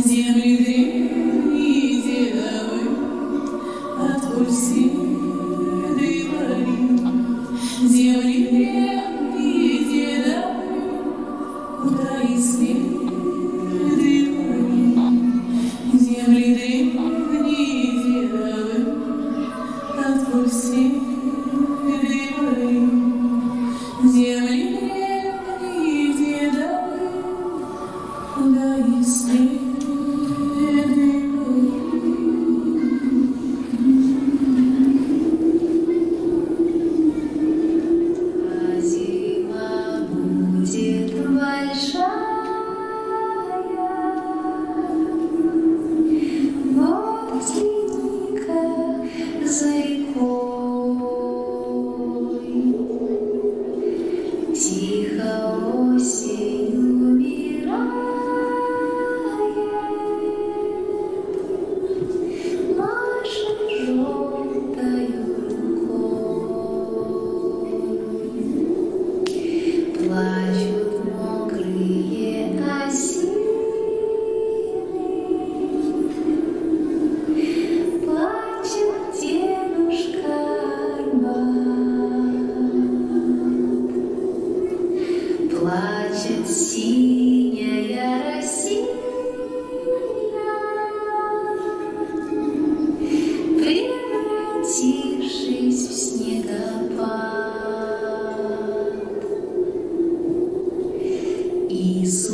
Speaker 6: Земли древние дедовых, отколь следовали. Земли древние дедовых, куда и следовали. Земли древние дедовых, отколь следовали. Земли древние дедовых, куда и следовали.
Speaker 7: Зима будет большая, вот тихонько за рекой, тихо осень умирает,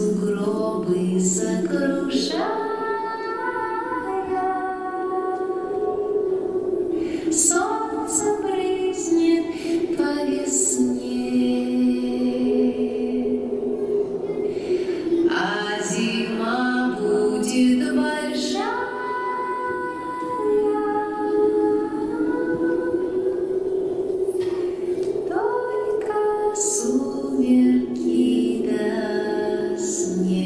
Speaker 6: сугробы сокрушая. Солнце брызнет по весне, а зима будет большая. Только сумерки да снег.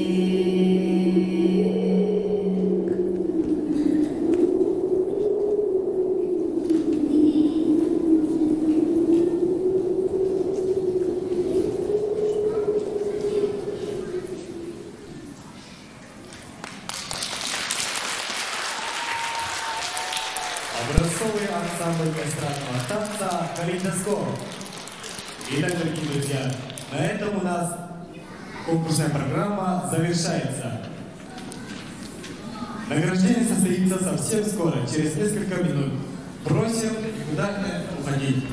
Speaker 2: Образцовый ансамбль эстрадного танца «Калейдоскоп». Итак, дорогие друзья, на этом у нас конкурсная программа завершается. Награждение состоится совсем скоро, через несколько минут. Просим никуда не уходить.